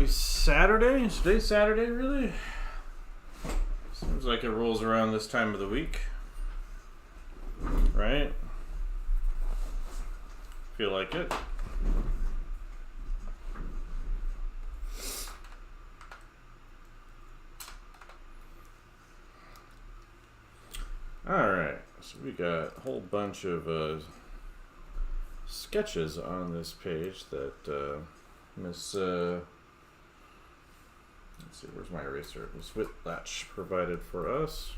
Happy Saturday. Is today Saturday, really? Seems like it rolls around this time of the week. Right? Feel like it. Alright, so we got a whole bunch of sketches on this page that Miss, let's see, where's my eraser? Miss Whitlatch provided for us.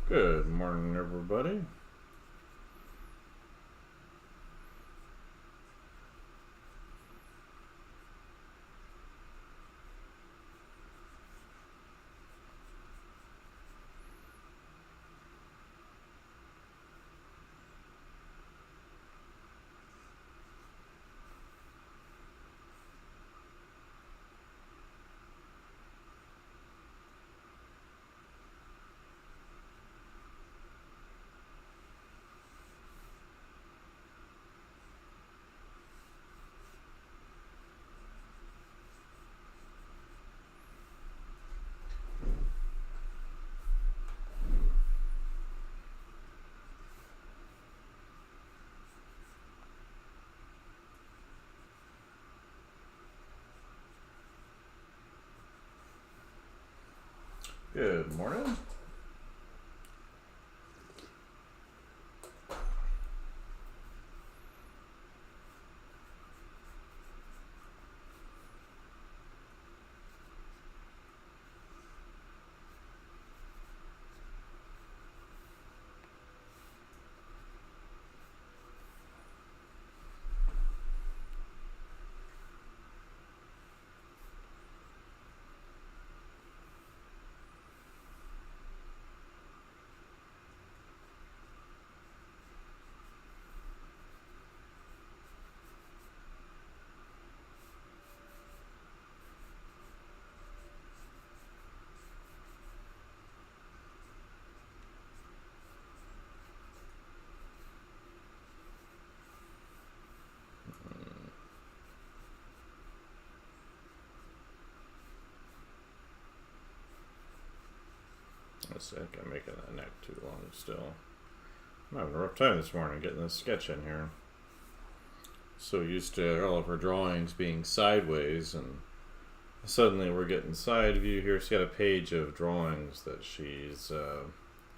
Good morning, everybody. Good morning. Let's see, I'm making that neck too long still. I'm having a rough time this morning getting this sketch in here. So used to all of her drawings being sideways, and suddenly we're getting side view here. She's got a page of drawings that she's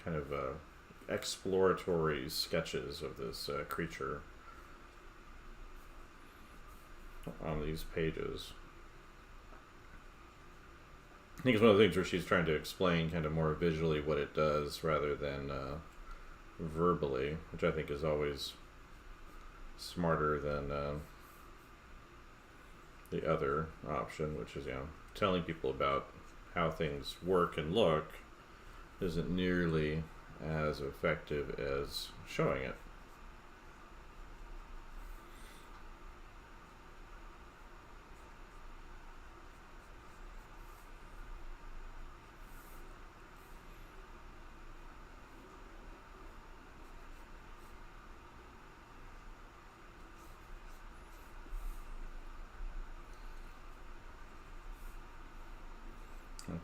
kind of exploratory sketches of this creature on these pages. I think it's one of the things where she's trying to explain kind of more visually what it does rather than verbally, which I think is always smarter than the other option, which is, telling people about how things work and look isn't nearly as effective as showing it.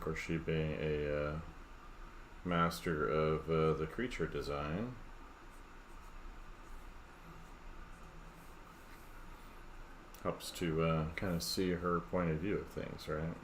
course, she being a master of the creature design. Helps to kind of see her point of view of things, right?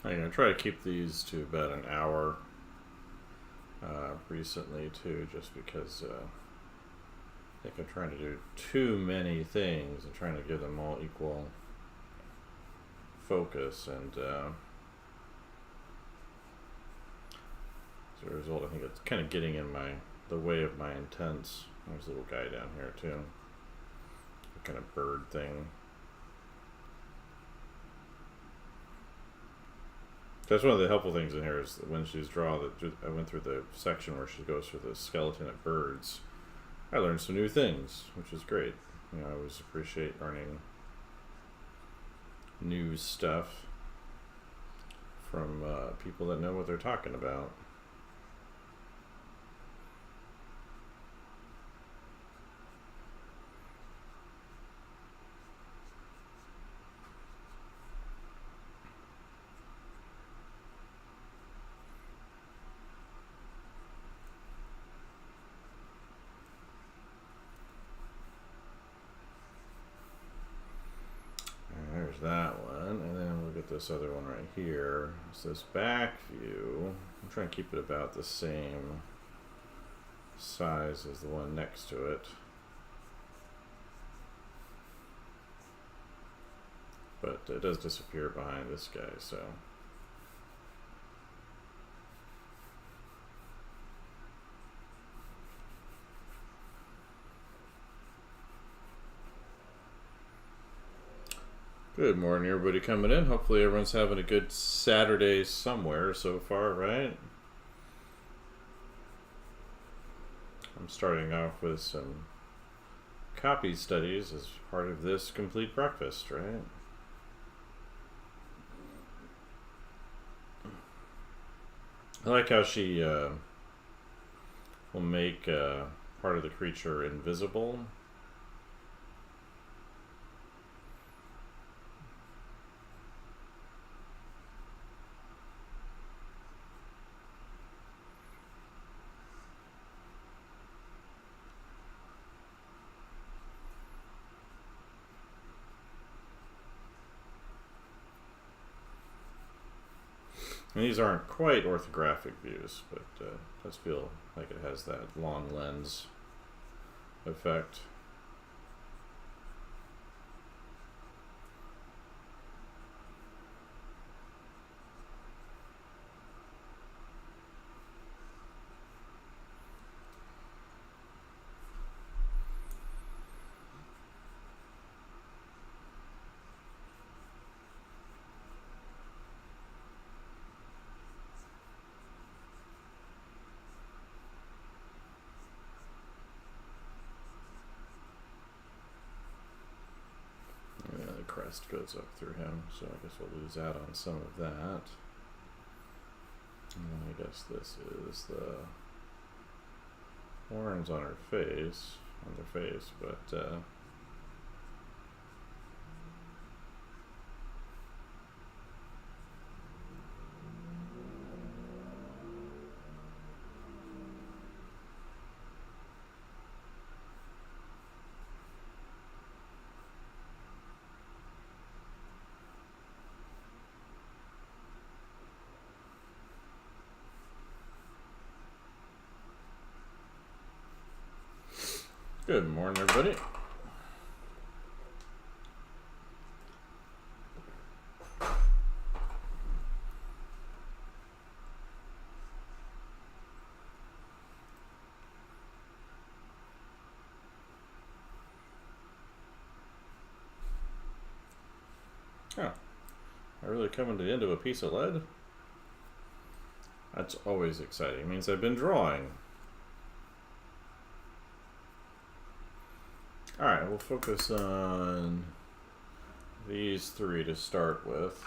I try to keep these to about an hour recently too, just because I think I'm trying to do too many things and trying to give them all equal focus, and as a result, I think it's kind of getting in the way of my intents. There's a little guy down here too, a kind of bird thing. That's one of the helpful things in here is that when she's I went through the section where she goes through the skeleton of birds. I learned some new things, which is great. I always appreciate learning new stuff from people that know what they're talking about. That one, and then we'll get this other one right here. It's this back view. I'm trying to keep it about the same size as the one next to it, but it does disappear behind this guy, so good morning, everybody coming in. Hopefully everyone's having a good Saturday somewhere so far, right? I'm starting off with some copy studies as part of this complete breakfast, right? I like how she will make part of the creature invisible. And these aren't quite orthographic views, but it does feel like it has that long lens effect. Crest goes up through him, so I guess we'll lose out on some of that. And I guess this is the horns on her face, but Good morning, everybody. Oh, I really coming to the end of a piece of lead? That's always exciting. It means I've been drawing. Alright, we'll focus on these three to start with.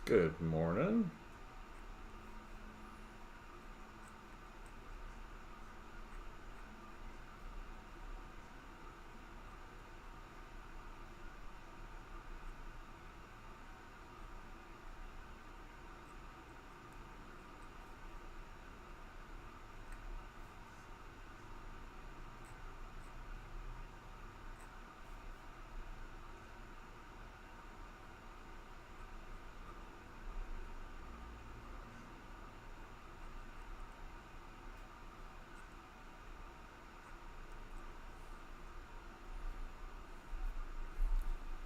Good morning.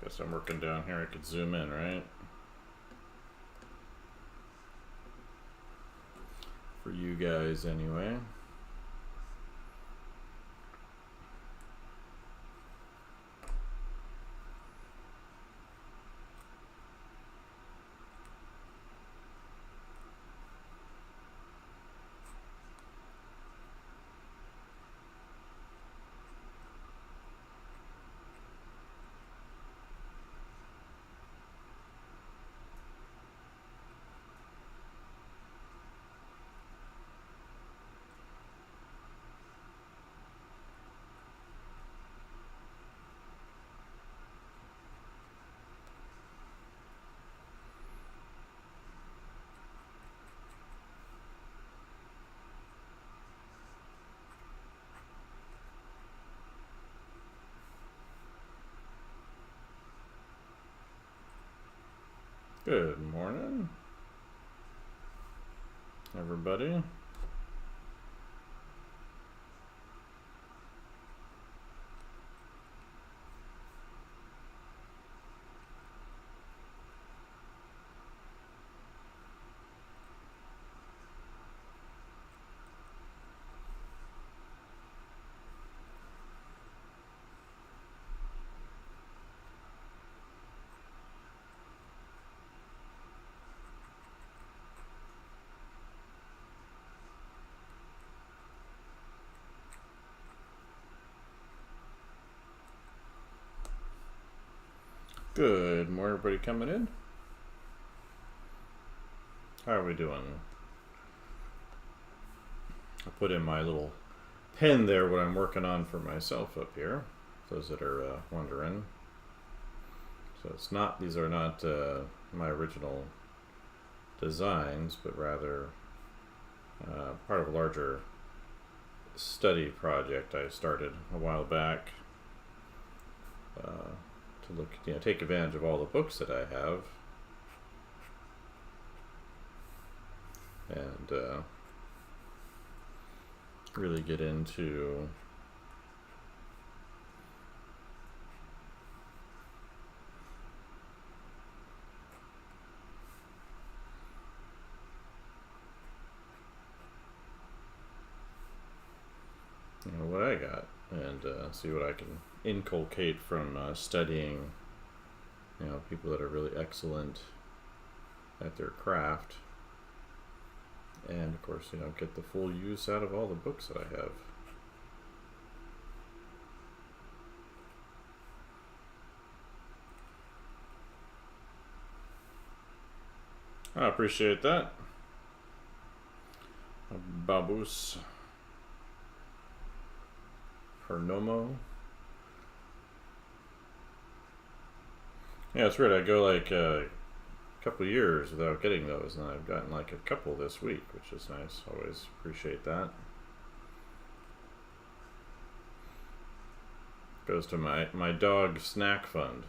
Guess I'm working down here. I could zoom in, right? For you guys, anyway. Good morning, everybody. Good morning, everybody coming in. How are we doing? I put in my little pen there what I'm working on for myself up here, those that are wondering. So it's not, these are not my original designs, but rather part of a larger study project I started a while back to look, take advantage of all the books that I have, and really get into what I got, and see what I can inculcate from studying, people that are really excellent at their craft, and of course, get the full use out of all the books that I have. I appreciate that. Babus Pernomo. Yeah, it's weird. I go like a couple of years without getting those, and I've gotten like a couple this week, which is nice. Always appreciate that. Goes to my dog snack fund.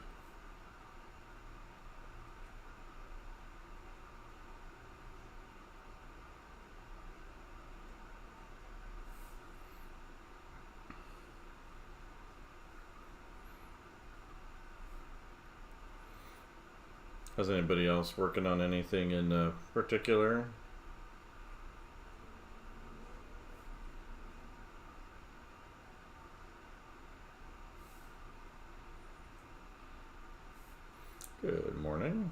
Is anybody else working on anything in particular? Good morning.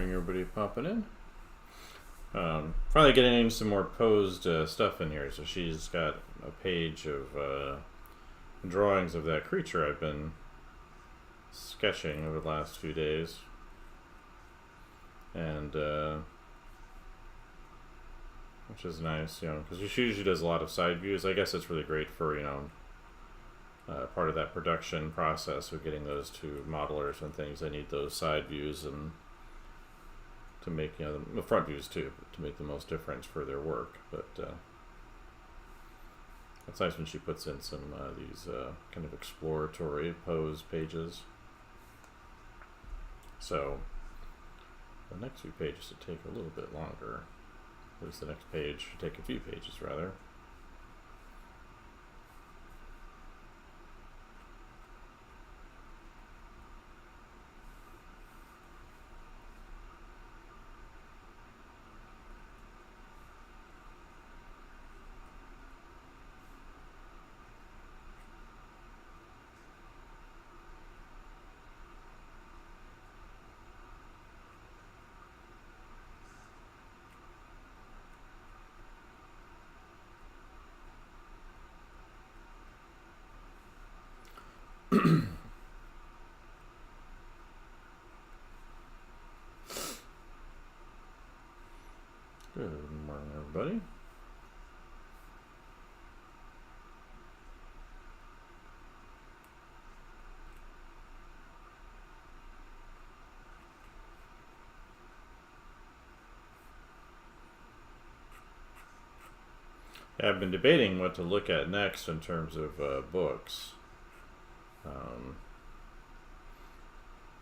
Everybody popping in. Finally getting some more posed stuff in here. So she's got a page of drawings of that creature I've been sketching over the last few days, and which is nice, because she usually does a lot of side views. I guess it's really great for part of that production process of getting those to modelers and things. They need those side views and to make the front views too, to make the most difference for their work. But it's nice when she puts in some these kind of exploratory pose pages. So the next few pages should take a little bit longer. At least the next page should take a few pages rather. Good morning, everybody. Yeah, I've been debating what to look at next in terms of books.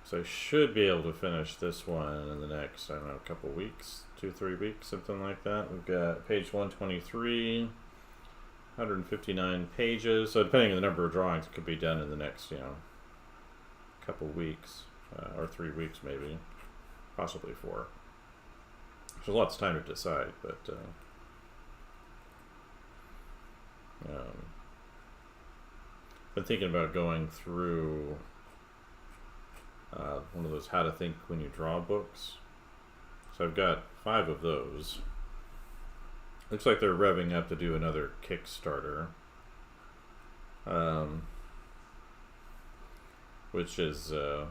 So I should be able to finish this one in the next, couple weeks, 2-3 weeks, something like that. We've got page 123, 159 pages. So depending on the number of drawings, it could be done in the next, couple weeks, or 3 weeks maybe, possibly 4. There's lots of time to decide, but been thinking about going through one of those how to think when you draw books. So I've got 5 of those. Looks like they're revving up to do another Kickstarter, which is I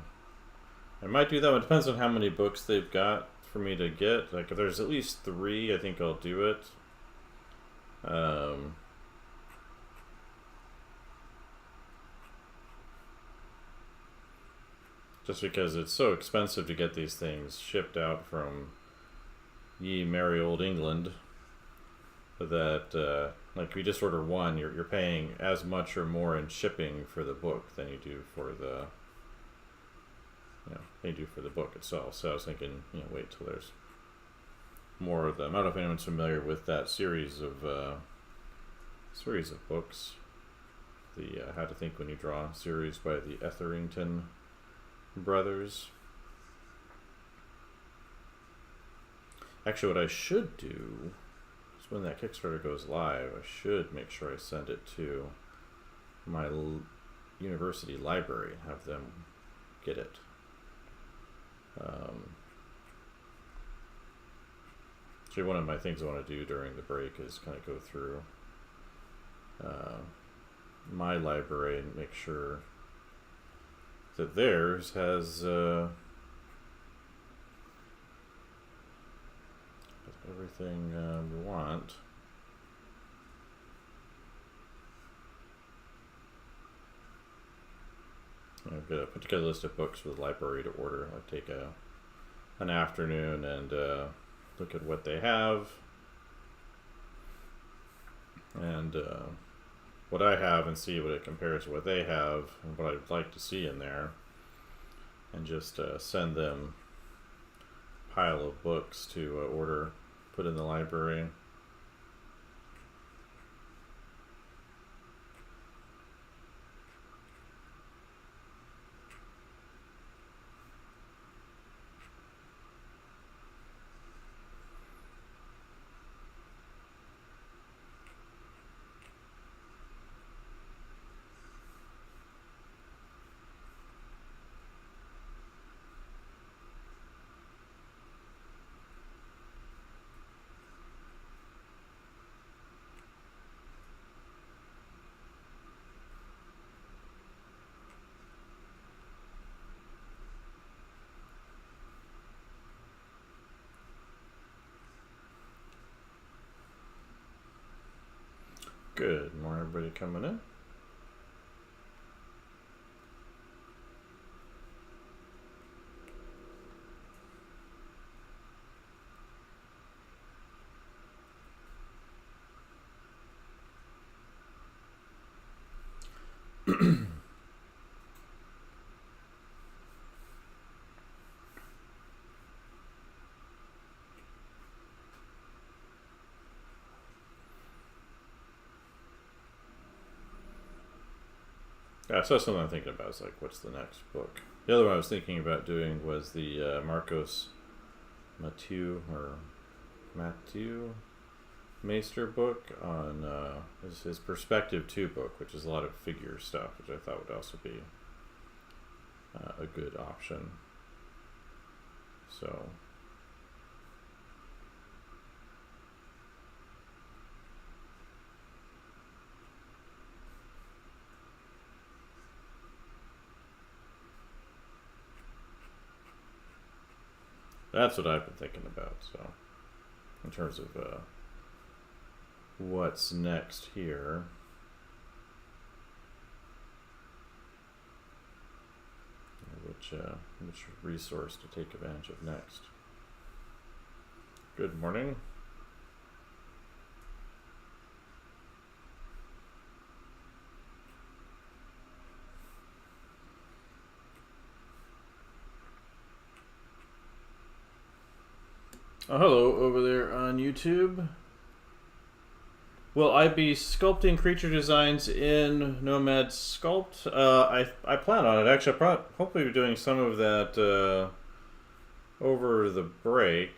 might do that. It depends on how many books they've got for me to get. Like if there's at least 3, I think I'll do it. just because it's so expensive to get these things shipped out from ye merry old England that like if you just order one, you're paying as much or more in shipping for the book than you do for the book itself. So I was thinking, wait till there's more of them. I don't know if anyone's familiar with that series of books, the How to Think When You Draw series by the Etherington brothers. Actually, what I should do is when that Kickstarter goes live, I should make sure I send it to my university library and have them get it. Actually, one of my things I want to do during the break is kind of go through my library and make sure that theirs has everything we want. I've got to put together a list of books for the library to order. I'll take an afternoon and look at what they have and what I have and see what it compares to what they have and what I'd like to see in there, and just send them a pile of books to order, put in the library. Good morning, everybody coming in. Yeah, so that's something I'm thinking about. Is like, what's the next book? The other one I was thinking about doing was the Marcos Mathieu Meister book on his Perspective 2 book, which is a lot of figure stuff, which I thought would also be a good option. So that's what I've been thinking about. So in terms of what's next here, which resource to take advantage of next. Good morning. Oh, hello over there on YouTube. Will I be sculpting creature designs in Nomad Sculpt? I plan on it. Actually, hopefully we're doing some of that over the break.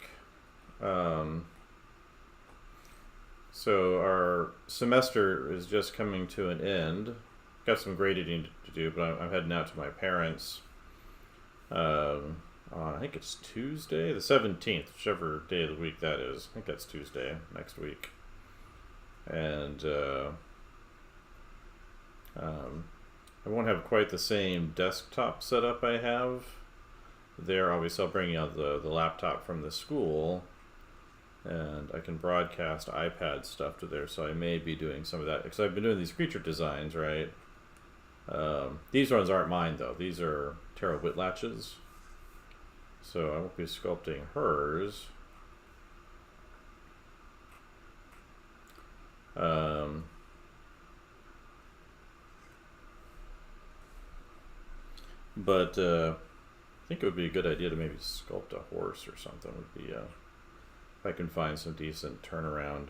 So our semester is just coming to an end. Got some grading to do, but I'm heading out to my parents' I think it's Tuesday, the 17th, whichever day of the week that is. I think that's Tuesday next week. And I won't have quite the same desktop setup I have there. Obviously, I'll bring out the laptop from the school, and I can broadcast iPad stuff to there. So I may be doing some of that, because I've been doing these creature designs, right? These ones aren't mine though. These are Terryl Whitlatch's. So I won't be sculpting hers. But I think it would be a good idea to maybe sculpt a horse or something. Would be if I can find some decent turnaround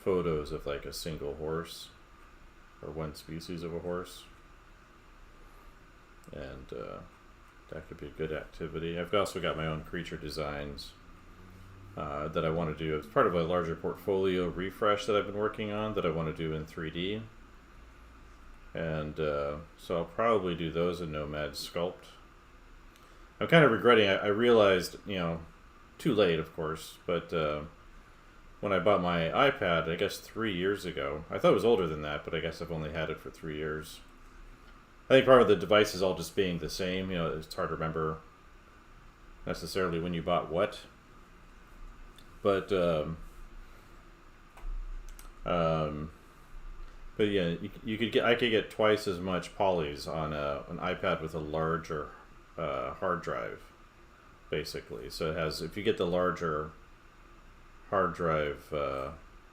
photos of like a single horse or one species of a horse, and that could be a good activity. I've also got my own creature designs that I want to do as part of a larger portfolio refresh that I've been working on that I want to do in 3D. And so I'll probably do those in Nomad Sculpt. I'm kind of regretting, I realized, too late of course, but when I bought my iPad, I guess 3 years ago, I thought it was older than that, but I guess I've only had it for 3 years. I think part of the devices all just being the same, it's hard to remember necessarily when you bought what. But yeah, I could get twice as much polys on an iPad with a larger hard drive, basically. So it has, if you get the larger hard drive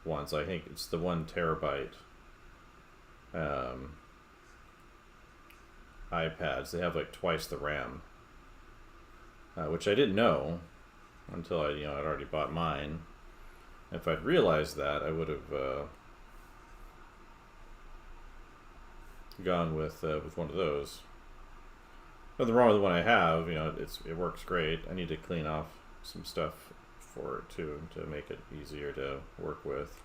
ones, I think it's the 1 terabyte iPads. They have like twice the RAM, which I didn't know until I'd already bought mine. If I'd realized that, I would have gone with one of those. Nothing wrong with the one I have. It works great. I need to clean off some stuff for it too to make it easier to work with.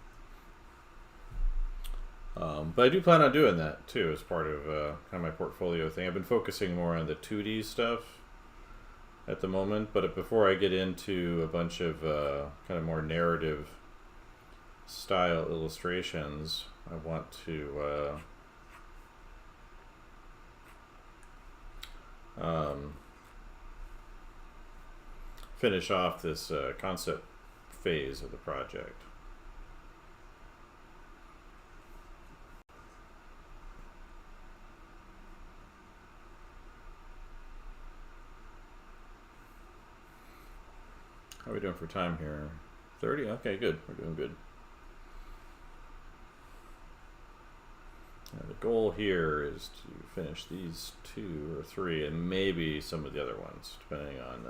But I do plan on doing that too as part of kind of my portfolio thing. I've been focusing more on the 2D stuff at the moment, but before I get into a bunch of kind of more narrative style illustrations, I want to finish off this concept phase of the project. How are we doing for time here? 30? Okay, good. We're doing good. Now the goal here is to finish these 2 or 3 and maybe some of the other ones, depending on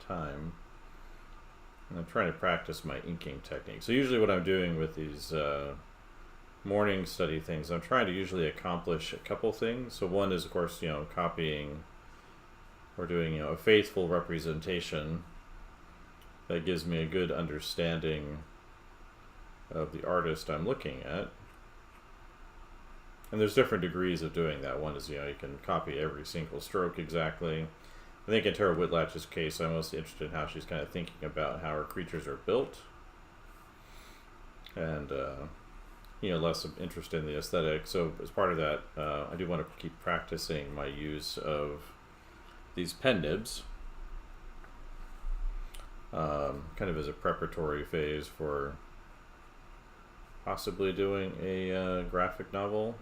time. And I'm trying to practice my inking technique. So usually what I'm doing with these morning study things, I'm trying to usually accomplish a couple things. So one is, of course, copying or doing a faithful representation that gives me a good understanding of the artist I'm looking at. And there's different degrees of doing that. One is, you can copy every single stroke exactly. I think in Terryl Whitlatch's case, I'm mostly interested in how she's kind of thinking about how her creatures are built. And, less interest in the aesthetic. So as part of that, I do want to keep practicing my use of these pen nibs. Kind of as a preparatory phase for possibly doing a graphic novel.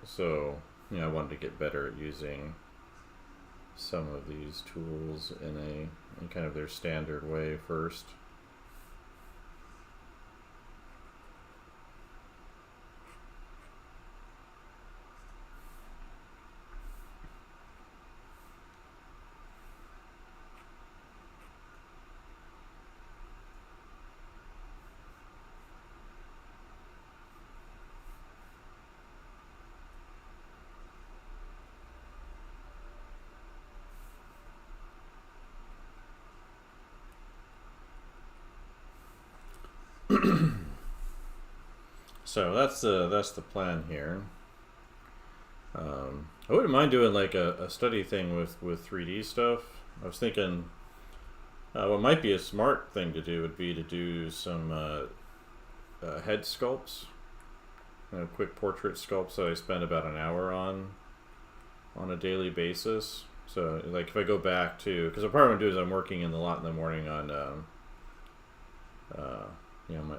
So, I wanted to get better at using some of these tools in kind of their standard way first. So that's the plan here. I wouldn't mind doing like a study thing with 3D stuff. I was thinking What might be a smart thing to do would be to do some head sculpts, quick portrait sculpts that I spend about an hour on a daily basis. So, like, if I go back to, because part of what I'm doing is I'm working in the lot in the morning on,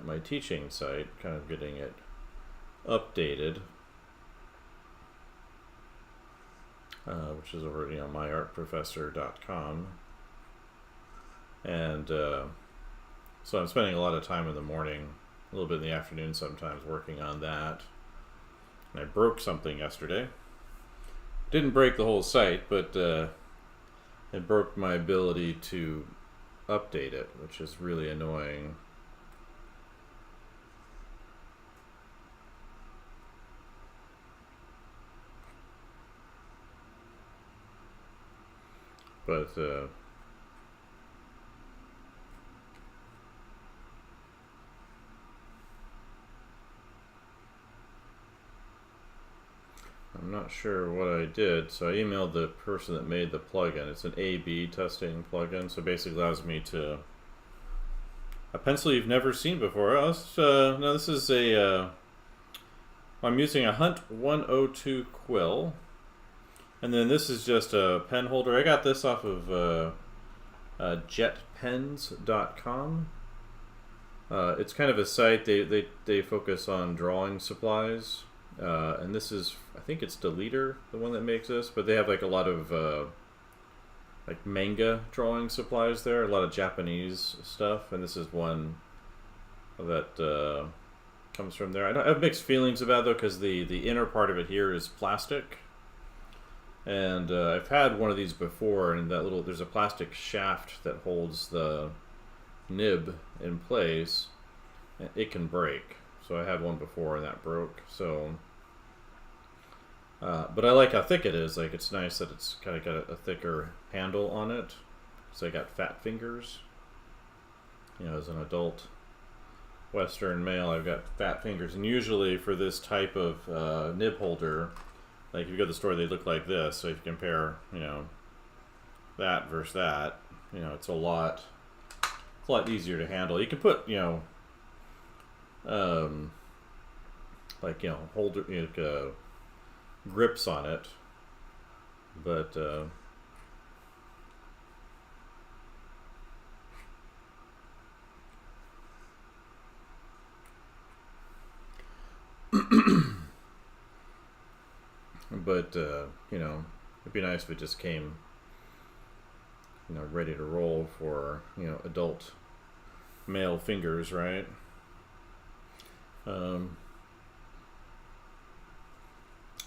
my teaching site, kind of getting it updated, which is over, myartprofessor.com. And so I'm spending a lot of time in the morning, a little bit in the afternoon sometimes, working on that. And I broke something yesterday. Didn't break the whole site, but it broke my ability to update it, which is really annoying. But I'm not sure what I did, so I emailed the person that made the plugin. It's an A/B testing plugin, so basically allows me to a pencil you've never seen before. Now this is I'm using a Hunt 102 quill, and then this is just a pen holder. I got this off of jetpens.com. It's kind of a site, they focus on drawing supplies. And this is, I think it's Deleter, the one that makes this, but they have like a lot of like manga drawing supplies there, a lot of Japanese stuff, and this is one that comes from there. I have mixed feelings about it though, because the inner part of it here is plastic, and I've had one of these before, and there's a plastic shaft that holds the nib in place. It can break. So I had one before and that broke. So, but I like how thick it is. Like, it's nice that it's kind of got a thicker handle on it. So I got fat fingers. As an adult Western male, I've got fat fingers. And usually for this type of nib holder, like if you go to the store, they look like this. So if you compare, that versus that, it's a lot easier to handle. You can put, holder, grips on it, but it'd be nice if it just came, ready to roll for, adult male fingers, right?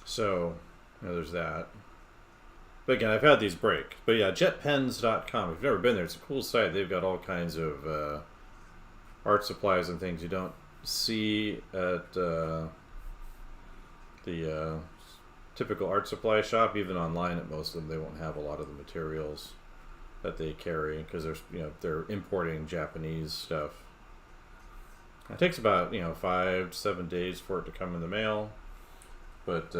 So, there's that. But again, I've had these break. But yeah, jetpens.com. If you've never been there, it's a cool site. They've got all kinds of art supplies and things you don't see at the typical art supply shop. Even online at most of them, they won't have a lot of the materials that they carry because they're importing Japanese stuff. It takes about 5 to 7 days for it to come in the mail, but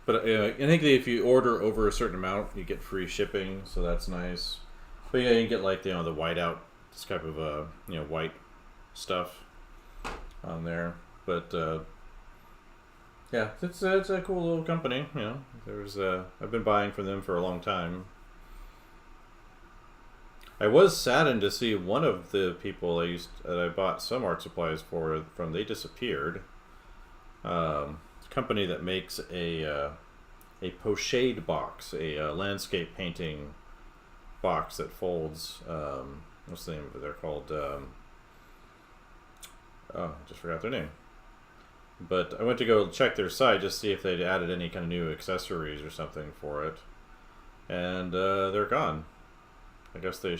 I think that if you order over a certain amount, you get free shipping, so that's nice. But yeah, you can get like the whiteout, this type of white stuff on there. But yeah, it's a cool little company. I've been buying from them for a long time. I was saddened to see one of the people that I bought some art supplies from. They disappeared. It's a company that makes a pochade box, a landscape painting box that folds. What's the name of it? They're called. I just forgot their name. But I went to go check their site just to see if they'd added any kind of new accessories or something for it, and they're gone. I guess the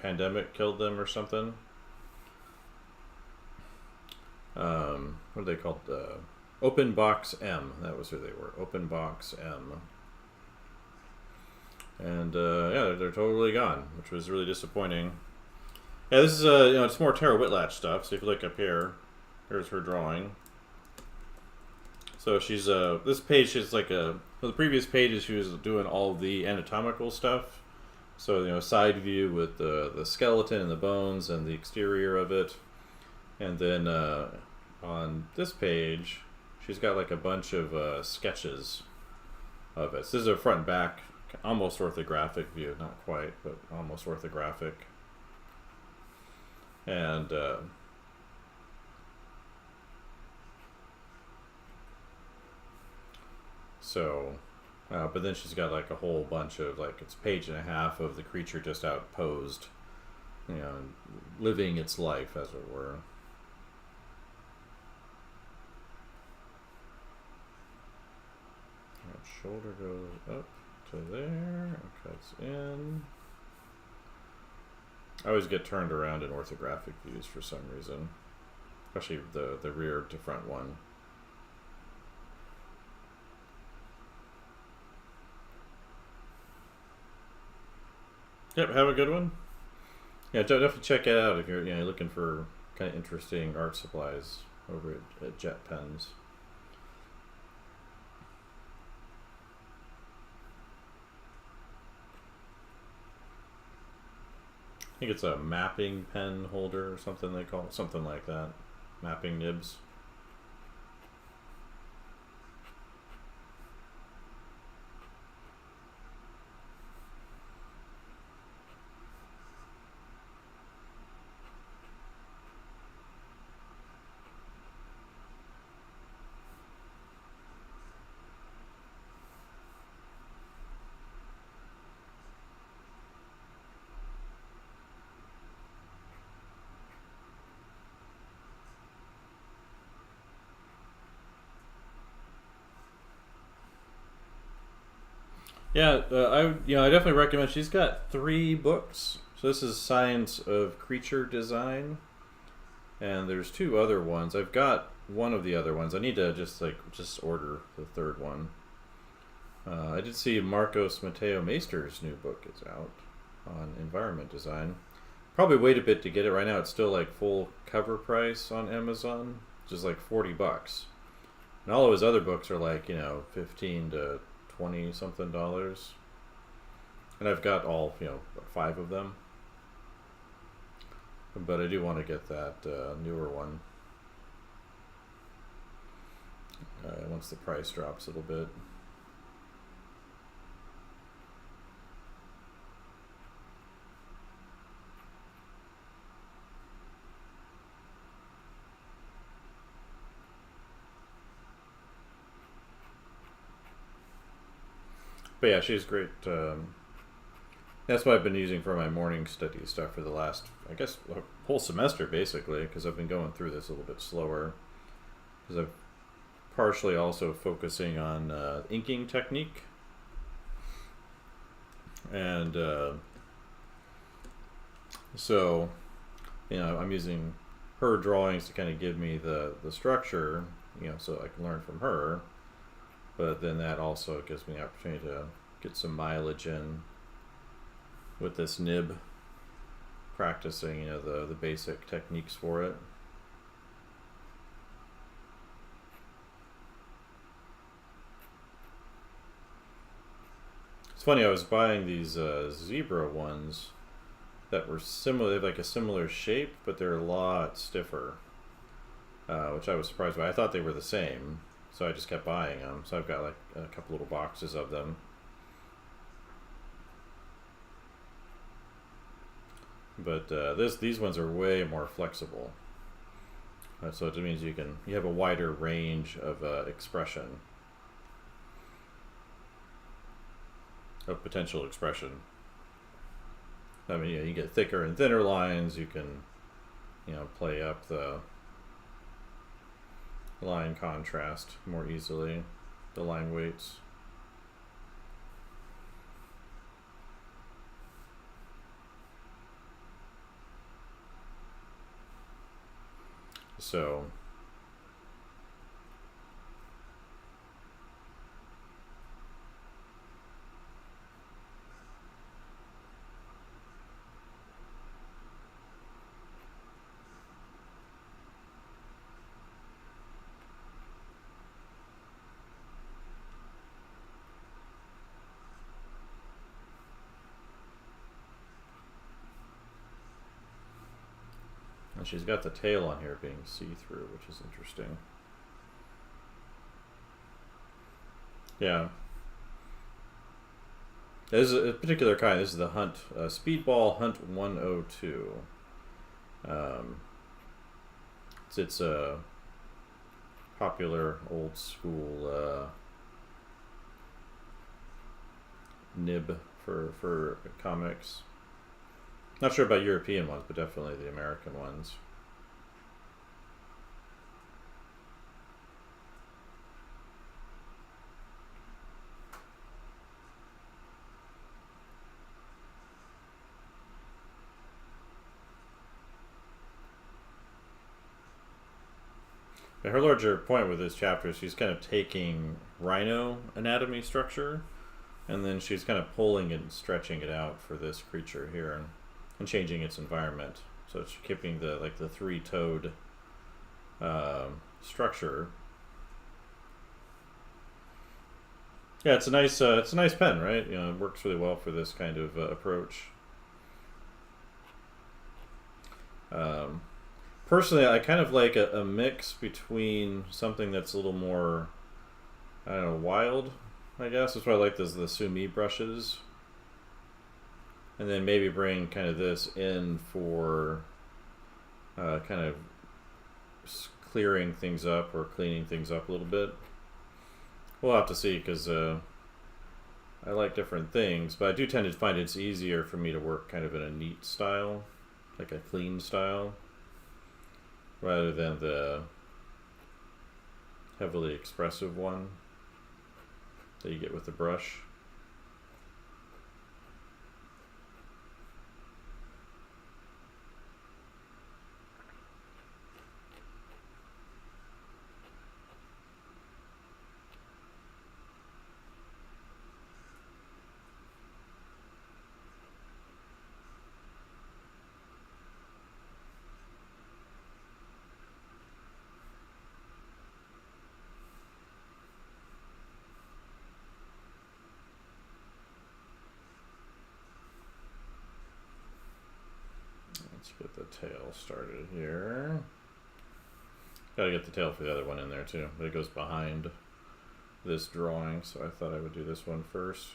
pandemic killed them or something. What are they called? Open Box M. That was who they were. Open Box M. And yeah, they're totally gone, which was really disappointing. Yeah, this is it's more Terryl Whitlatch stuff. So if you look up here, here's her drawing. So she's this page is like the previous pages she was doing all the anatomical stuff. So, side view with the skeleton and the bones and the exterior of it. And then on this page, she's got like a bunch of sketches of it. So this is a front and back, almost orthographic view. Not quite, but almost orthographic. And but then she's got like a whole bunch of, like, it's a page and a half of the creature just out posed, living its life, as it were. That shoulder goes up to there, cuts in. I always get turned around in orthographic views for some reason, especially the rear to front one. Yep, have a good one. Yeah, definitely check it out if you're looking for kind of interesting art supplies over at Jet Pens. I think it's a mapping pen holder or something they call it, something like that. Mapping nibs. Yeah, I definitely recommend. She's got 3 books. So this is Science of Creature Design, and there's 2 other ones. I've got one of the other ones. I need to just order the 3rd one. I did see Marcos Mateo Maester's new book is out on environment design. Probably wait a bit to get it. Right now it's still like full cover price on Amazon, just like $40. And all of his other books are like 15 to 20 something dollars, and I've got all 5 of them, but I do want to get that newer one once the price drops a little bit. But yeah, she's great. That's what I've been using for my morning study stuff for the last, I guess, whole semester, basically, because I've been going through this a little bit slower. Because I'm partially also focusing on inking technique. And so, I'm using her drawings to kind of give me the structure, so I can learn from her. But then that also gives me the opportunity to get some mileage in with this nib, practicing the basic techniques for it. It's funny, I was buying these zebra ones that were similar. They have like a similar shape, but they're a lot stiffer, which I was surprised by. I thought they were the same, so I just kept buying them. So I've got like a couple little boxes of them. But these ones are way more flexible. So it means you have a wider range of expression, of potential expression. I mean, you get thicker and thinner lines. You can, play up the line contrast more easily, the line weights. So And she's got the tail on here being see-through, which is interesting. Yeah. This is a particular kind. This is the Hunt Speedball Hunt 102. It's a popular old school nib for comics. Not sure about European ones, but definitely the American ones. Her larger point with this chapter is she's kind of taking rhino anatomy structure, and then she's kind of pulling and stretching it out for this creature here, and changing its environment. So it's keeping the three-toed structure. Yeah, it's a nice pen, right? You know, it works really well for this kind of approach. Personally, I kind of like a mix between something that's a little more, I don't know, wild, I guess. That's why I like the Sumi brushes. And then maybe bring kind of this in for kind of clearing things up or cleaning things up a little bit. We'll have to see, because I like different things, but I do tend to find it's easier for me to work kind of in a neat style, like a clean style, rather than the heavily expressive one that you get with the brush. Let's get the tail started here. Gotta get the tail for the other one in there too, but it goes behind this drawing, so I thought I would do this one first.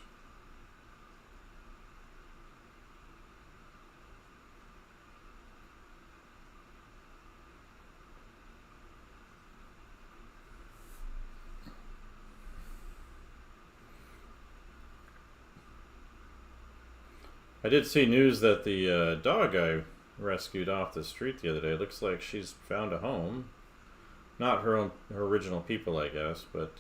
I did see news that the dog I rescued off the street the other day, looks like she's found a home. Not her original people, I guess, but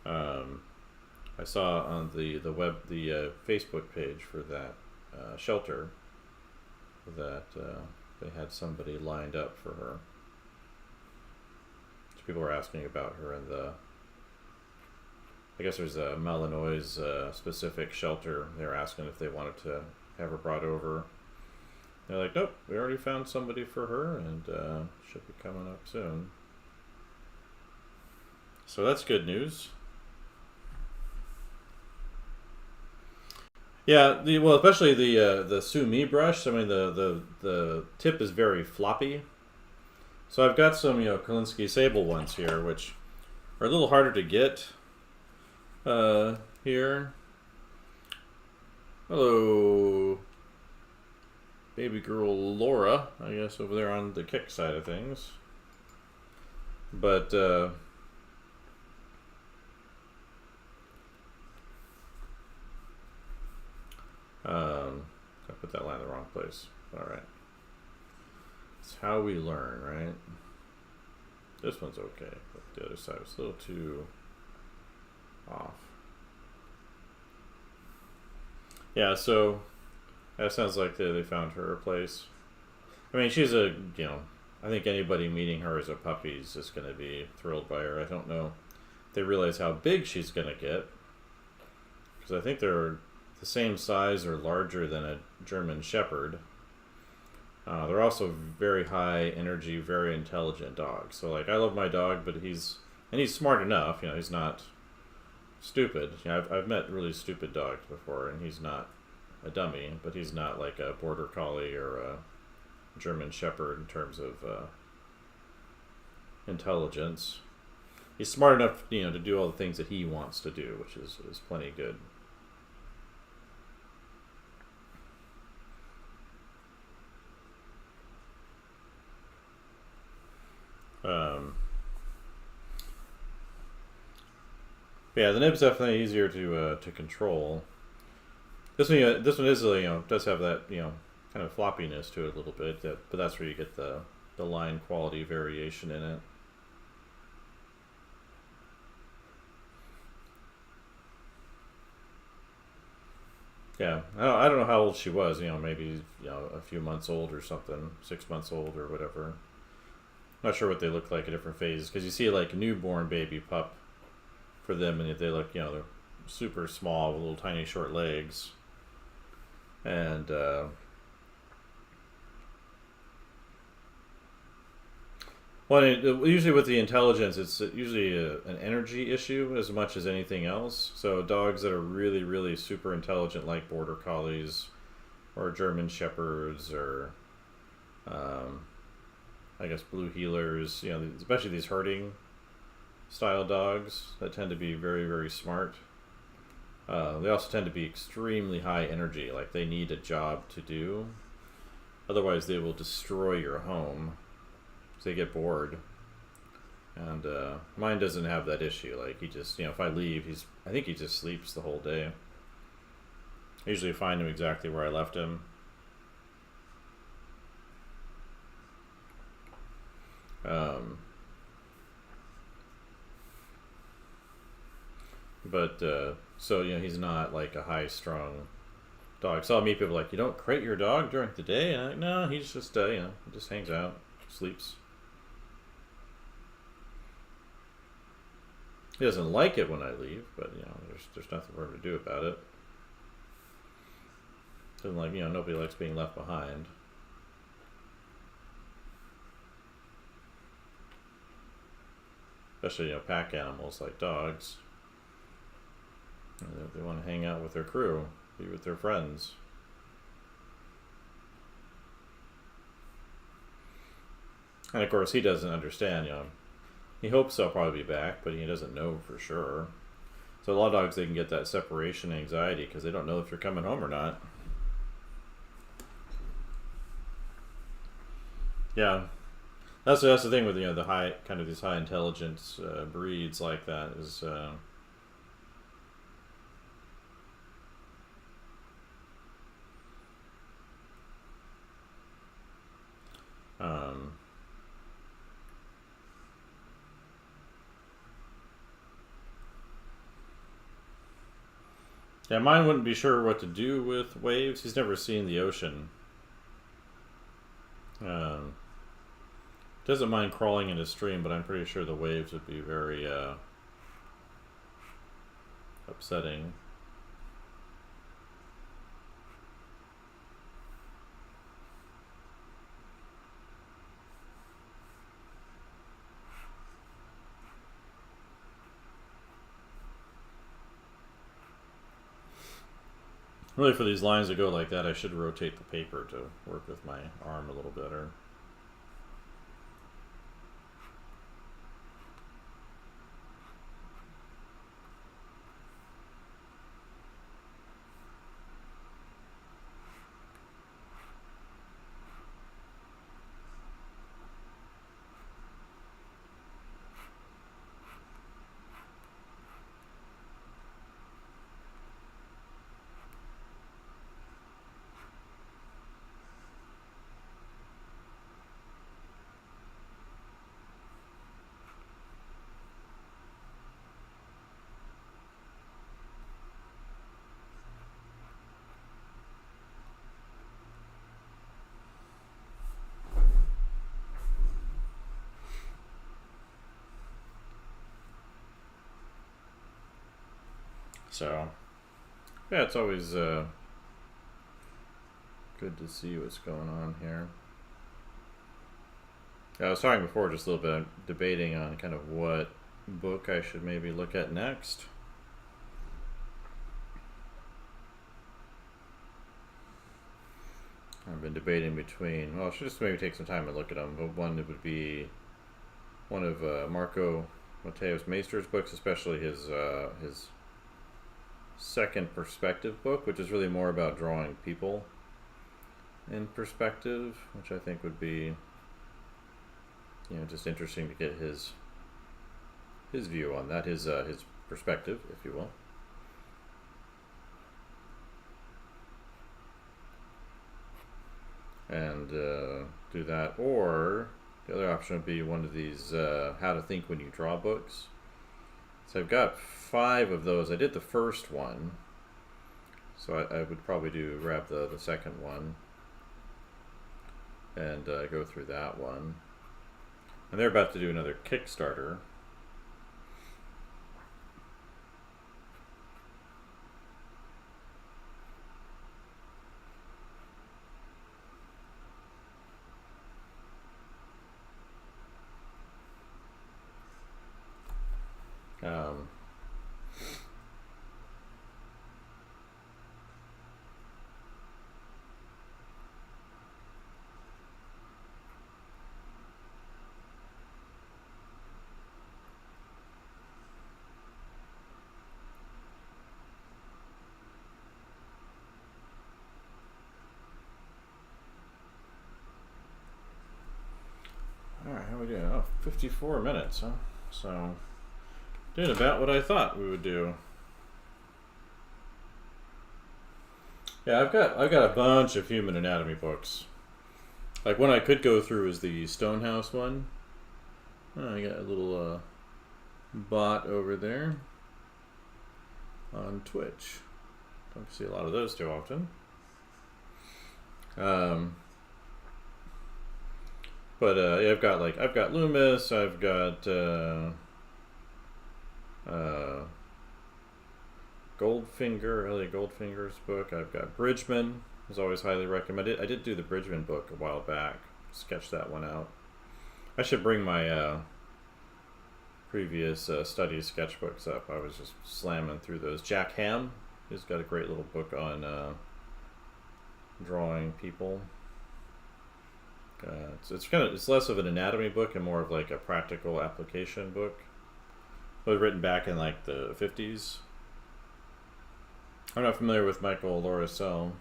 I saw on the Facebook page for that shelter that they had somebody lined up for her. So people were asking about her in the, I guess there's a Malinois specific shelter. They were asking if they wanted to have her brought over. They're like, nope, we already found somebody for her, and should be coming up soon. So that's good news. Yeah, well, especially the Sumi brush. I mean, the tip is very floppy. So I've got some, Kolinsky Sable ones here, which are a little harder to get here. Hello, baby girl Laura, I guess, over there on the kick side of things. But I put that line in the wrong place. All right, it's how we learn, right? This one's okay, but the other side was a little too off. Yeah, so that sounds like they found her a place. I mean, she's I think anybody meeting her as a puppy is just going to be thrilled by her. I don't know if they realize how big she's going to get, because I think they're the same size or larger than a German Shepherd. They're also very high energy, very intelligent dogs. So, like, I love my dog, but he's smart enough. He's not stupid. I've met really stupid dogs before, and he's not a dummy, but he's not like a border collie or a German Shepherd in terms of intelligence. He's smart enough, to do all the things that he wants to do, which is plenty good. Yeah, the nib's definitely easier to control. This one is does have that kind of floppiness to it a little bit, but that's where you get the line quality variation in it. Yeah, I don't know how old she was. Maybe a few months old or something, 6 months old or whatever. Not sure what they look like at different phases, because you see like a newborn baby pup for them, and they look they're super small with little tiny short legs, and usually with the intelligence, it's usually an energy issue as much as anything else. So dogs that are really, really super intelligent, like border collies or German shepherds, or I guess blue heelers, especially these herding style dogs that tend to be very, very smart. They also tend to be extremely high energy, like they need a job to do. Otherwise, they will destroy your home. So they get bored. And mine doesn't have that issue. Like he just, if I leave, I think he just sleeps the whole day. I usually find him exactly where I left him. But so he's not like a high-strung dog. So I'll meet people like, you don't crate your dog during the day, and I'm like, no, he's just he just hangs out, sleeps. He doesn't like it when I leave, but there's nothing for him to do about it. Doesn't like nobody likes being left behind. Especially pack animals like dogs. They want to hang out with their crew, be with their friends. And of course, he doesn't understand. He hopes they'll probably be back, but he doesn't know for sure. So a lot of dogs, they can get that separation anxiety because they don't know if you're coming home or not. Yeah, that's the thing with the high kind of these high intelligence breeds like that is. Yeah, mine wouldn't be sure what to do with waves. He's never seen the ocean. Doesn't mind crawling in a stream, but I'm pretty sure the waves would be very upsetting. Really, for these lines that go like that, I should rotate the paper to work with my arm a little better. So, yeah, it's always good to see what's going on here. I was talking before just a little bit, debating on kind of what book I should maybe look at next. I've been debating between, well, I should just maybe take some time and look at them, but one would be one of Marco Mateus Meister's books, especially his second perspective book, which is really more about drawing people in perspective, which I think would be, just interesting to get his view on that, his perspective, if you will. And do that, or the other option would be one of these how to think when you draw books. So I've got 5 of those. I did the first one, so I would probably grab the second one and go through that one. And they're about to do another Kickstarter. Alright, how are we doing? Oh, 54 minutes, huh? So, doing about what I thought we would do. Yeah, I've got a bunch of human anatomy books. Like, one I could go through is the Stonehouse one. Oh, I got a little bot over there on Twitch. Don't see a lot of those too often. But yeah, I've got Loomis, I've got Goldfinger, Elliot Goldfinger's book. I've got Bridgman, is always highly recommended. I did do the Bridgman book a while back, sketch that one out. I should bring my previous study sketchbooks up. I was just slamming through those. Jack Ham, he's got a great little book on drawing people. It's less of an anatomy book and more of like a practical application book. It was written back in like the 50s. I'm not familiar with Michael Lauricelle.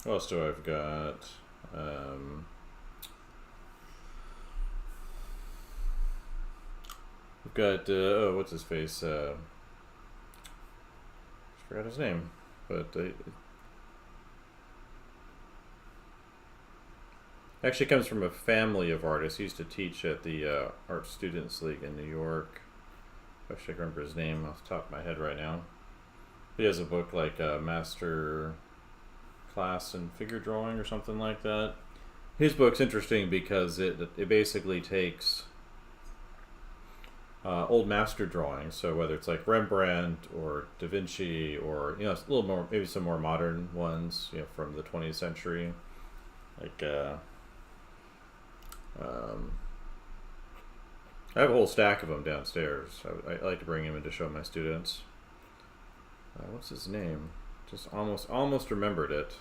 What else do I've got? We've got what's his face? Forgot his name, but actually comes from a family of artists. He used to teach at the Art Students League in New York. I wish I could remember his name off the top of my head right now. He has a book like Master Class in Figure Drawing or something like that. His book's interesting because it basically takes old master drawings, so whether it's like Rembrandt or Da Vinci or a little more, maybe some more modern ones, from the 20th century, like I have a whole stack of them downstairs. I like to bring him in to show my students. What's his name? Just almost remembered it.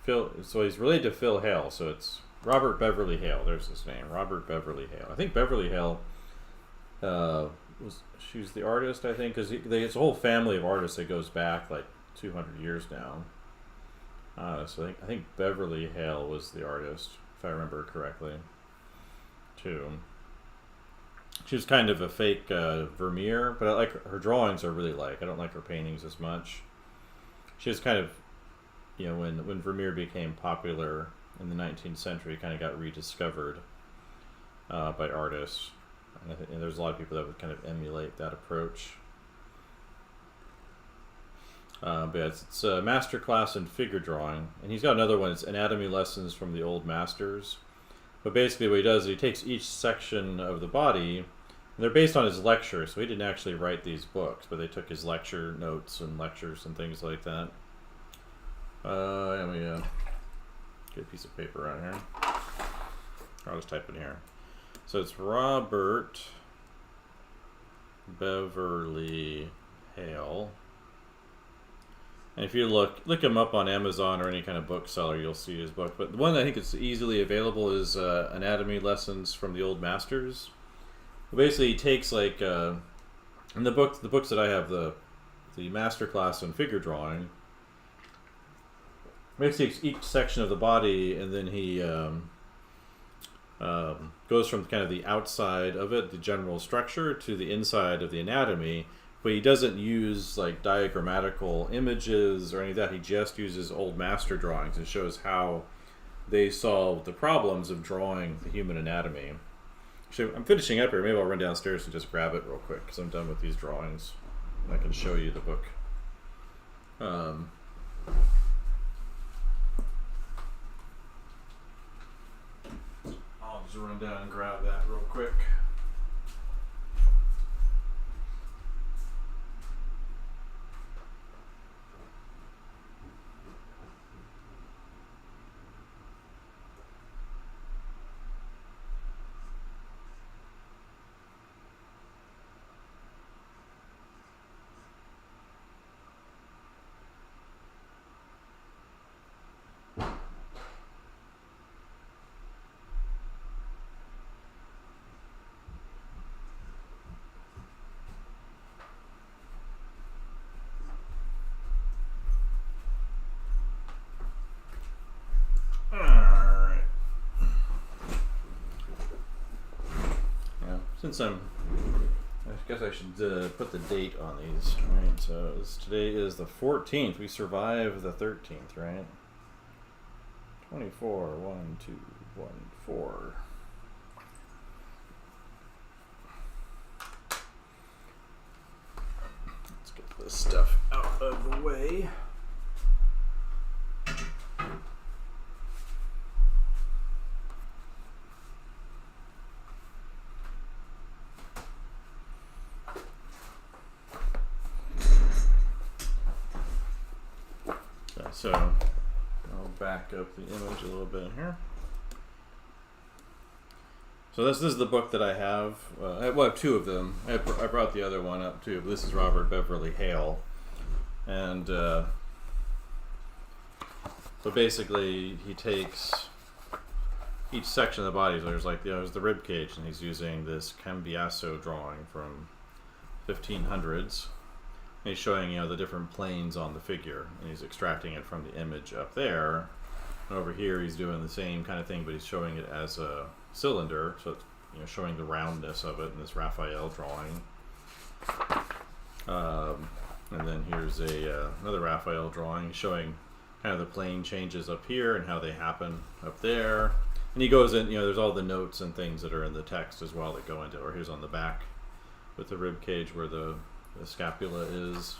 Phil. So he's related to Phil Hale. So it's Robert Beverly Hale. There's his name. Robert Beverly Hale. I think Beverly Hale she was the artist. I think because it's a whole family of artists that goes back like 200 years now. So I think Beverly Hale was the artist, if I remember correctly. Too. She was kind of a fake Vermeer, but I like her drawings. I don't like her paintings as much. She was kind of, when Vermeer became popular in the 19th century, kind of got rediscovered by artists. And there's a lot of people that would kind of emulate that approach. But it's a master class in figure drawing, and he's got another one. It's anatomy lessons from the old masters. But basically, what he does is he takes each section of the body, and they're based on his lecture. So he didn't actually write these books, but they took his lecture notes and lectures and things like that. Let me get a piece of paper out here. I'll just type in here. So it's Robert Beverly Hale. And if you look him up on Amazon or any kind of bookseller, you'll see his book. But the one I think is easily available is Anatomy Lessons from the Old Masters. Basically, he takes like in the books that I have, the master class on figure drawing. Basically, takes each section of the body, and then he goes from kind of the outside of it, the general structure, to the inside of the anatomy. But he doesn't use like diagrammatical images or any of that. He just uses old master drawings and shows how they solved the problems of drawing the human anatomy. Actually, I'm finishing up here. Maybe I'll run downstairs and just grab it real quick because I'm done with these drawings. I can show you the book. I'll just run down and grab that real quick. Since I guess I should put the date on these, right? So today is the 14th. We survived the 13th, right? 24, 1, 2, 1, 4. Let's get this stuff out of the way. So I'll back up the image a little bit here. So this is the book that I have. I have two of them. I brought the other one up too. But this is Robert Beverly Hale, and so basically he takes each section of the body. So there's like there's the rib cage, and he's using this Cambiaso drawing from 1500s. He's showing the different planes on the figure, and he's extracting it from the image up there. And over here, he's doing the same kind of thing, but he's showing it as a cylinder, so it's showing the roundness of it in this Raphael drawing. And then here's another Raphael drawing showing kind of the plane changes up here and how they happen up there. And he goes in, there's all the notes and things that are in the text as well that go into it. Or here's on the back with the rib cage where the scapula is.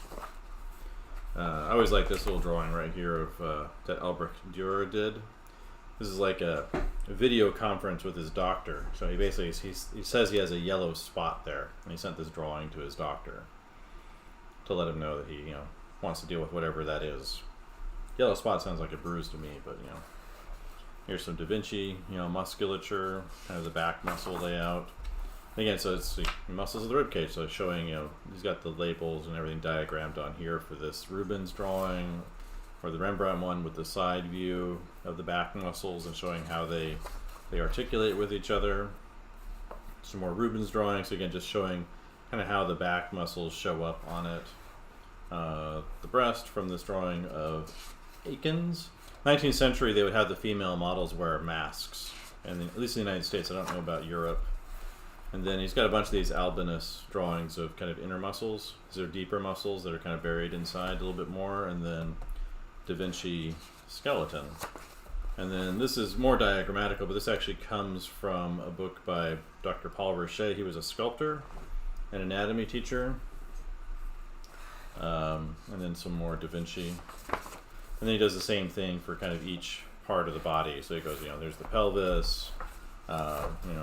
I always like this little drawing right here of that Albrecht Dürer did. This is like a video conference with his doctor. So he basically he says he has a yellow spot there, and he sent this drawing to his doctor to let him know that he wants to deal with whatever that is. Yellow spot sounds like a bruise to me, but here's some Da Vinci musculature, kind of the back muscle layout. Again, so it's the muscles of the ribcage, so it's showing, he's got the labels and everything diagrammed on here for this Rubens drawing, or the Rembrandt one with the side view of the back muscles and showing how they articulate with each other. Some more Rubens drawings, again, just showing kind of how the back muscles show up on it. The breast from this drawing of Aikens. 19th century, they would have the female models wear masks, and at least in the United States, I don't know about Europe. And then he's got a bunch of these Albinus drawings of kind of inner muscles. These are deeper muscles that are kind of buried inside a little bit more. And then Da Vinci skeleton. And then this is more diagrammatical, but this actually comes from a book by Dr. Paul Roche. He was a sculptor and anatomy teacher. And then some more Da Vinci. And then he does the same thing for kind of each part of the body. So he goes, there's the pelvis.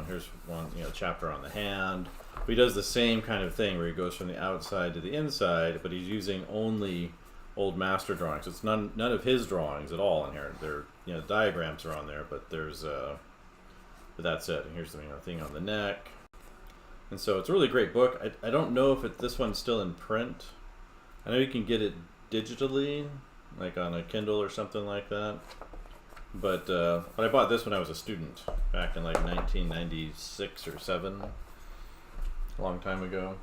Here's one, chapter on the hand. But he does the same kind of thing where he goes from the outside to the inside, but he's using only old master drawings. It's none of his drawings at all in here. There, diagrams are on there, but there's but that's it. And here's the thing on the neck. And so it's a really great book. I don't know if this one's still in print. I know you can get it digitally, like on a Kindle or something like that. But I bought this when I was a student, back in like 1996 or 7, a long time ago.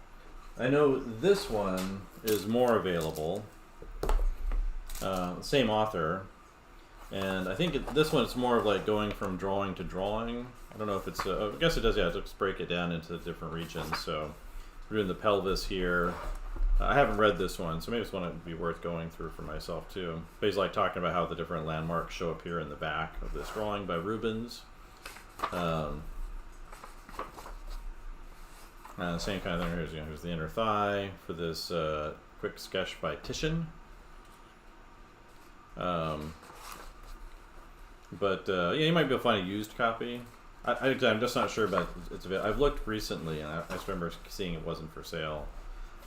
I know this one is more available, same author, and I think this one is more of like going from drawing to drawing. I don't know if it's, I guess it does, yeah, let's break it down into the different regions. So we're doing the pelvis here. I haven't read this one, so maybe this one would be worth going through for myself too. But he's like talking about how the different landmarks show up here in the back of this drawing by Rubens. Same kind of thing. Here's the inner thigh for this quick sketch by Titian. Yeah, you might be able to find a used copy. I'm just not sure about its available. I've looked recently, and I just remember seeing it wasn't for sale.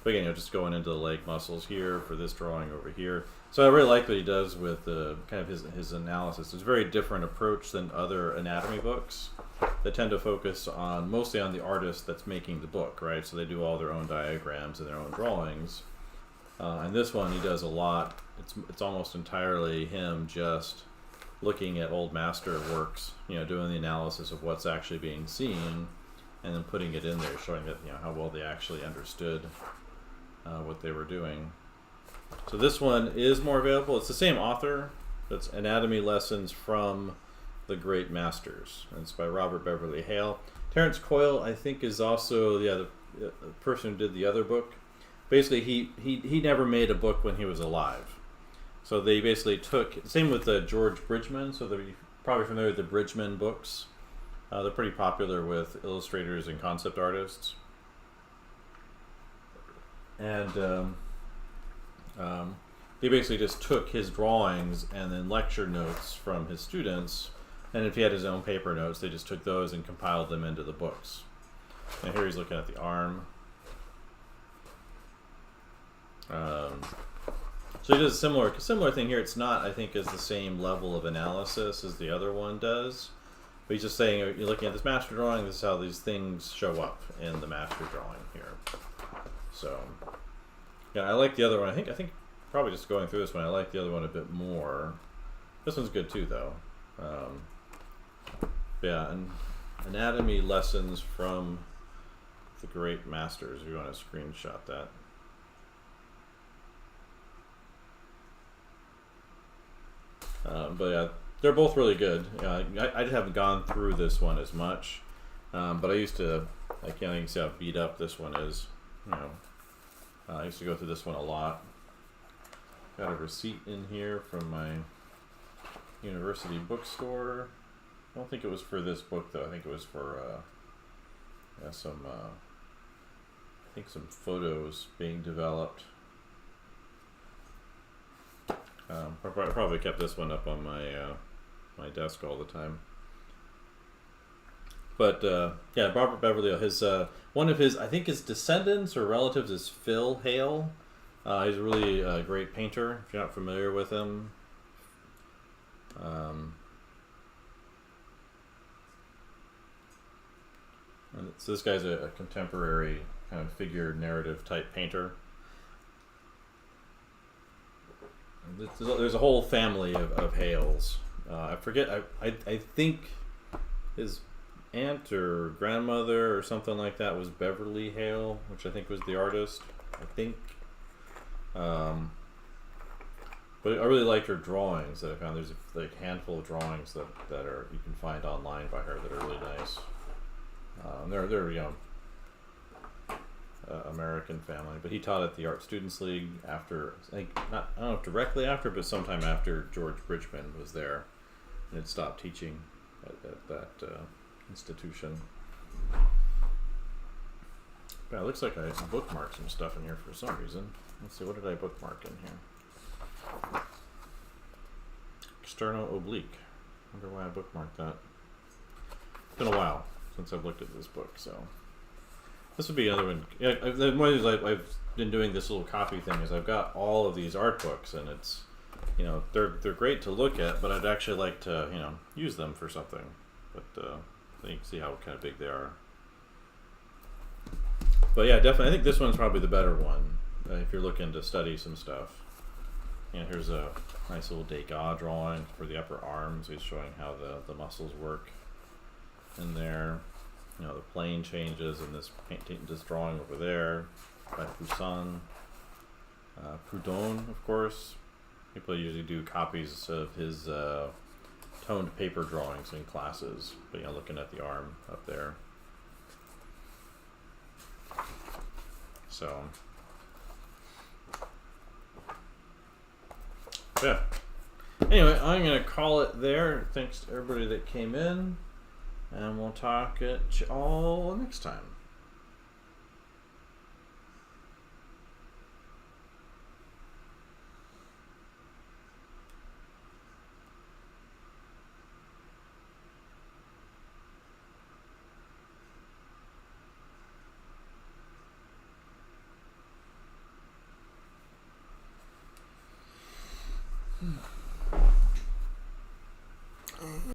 But again, just going into the leg muscles here for this drawing over here. So I really like what he does with kind of his analysis. It's a very different approach than other anatomy books that tend to focus on mostly on the artist that's making the book, right? So they do all their own diagrams and their own drawings. And this one, he does a lot. It's almost entirely him just looking at old master works, doing the analysis of what's actually being seen, and then putting it in there, showing that how well they actually understood what they were doing. So this one is more available. It's the same author. It's Anatomy Lessons from the Great Masters. And it's by Robert Beverly Hale. Terrence Coyle, I think, is also the person who did the other book. Basically, he never made a book when he was alive. So they basically took, same with George Bridgman. So they're probably familiar with the Bridgman books. They're pretty popular with illustrators and concept artists. And he basically just took his drawings and then lecture notes from his students, and if he had his own paper notes, they just took those and compiled them into the books. And here he's looking at the arm. So he does a similar thing here. It's not, I think, as the same level of analysis as the other one does, but he's just saying, you're looking at this master drawing, this is how these things show up in the master drawing here. So, yeah, I like the other one. I think probably just going through this one, I like the other one a bit more. This one's good too, though. Yeah, and Anatomy Lessons from the Great Masters, if you want to screenshot that. But yeah, they're both really good. I haven't gone through this one as much, but I used to. You can see how beat up this one is. I used to go through this one a lot. Got a receipt in here from my university bookstore. I don't think it was for this book though. I think it was for some photos being developed. I probably kept this one up on my desk all the time. But yeah, Robert Beverly, one of his, I think his descendants or relatives is Phil Hale. He's a really great painter, if you're not familiar with him. So this guy's a contemporary kind of figure narrative type painter. There's a whole family of Hales. I forget, I think his aunt or grandmother or something like that was Beverly Hale, which I think was the artist, I think. But I really liked her drawings that I found. There's a handful of drawings that you can find online by her that are really nice. They're American family, but he taught at the Art Students League after, I don't know if directly after, but sometime after George Bridgman was there and had stopped teaching at that institution. Yeah, it looks like I bookmarked some stuff in here for some reason. Let's see, what did I bookmark in here? External oblique. Wonder why I bookmarked that. It's been a while since I've looked at this book, so this would be another one. Yeah, one of the reasons I've been doing this little copy thing is I've got all of these art books, and it's, they're great to look at, but I'd actually like to use them for something. But So you can see how kind of big they are. But yeah, definitely, I think this one's probably the better one if you're looking to study some stuff. Here's a nice little Degas drawing for the upper arms. He's showing how the muscles work in there. The plane changes in this this drawing over there by Poussin. Proudhon, of course. People usually do copies of his toned paper drawings in classes, but looking at the arm up there. So, yeah. Anyway, I'm going to call it there. Thanks to everybody that came in, and we'll talk at y'all next time.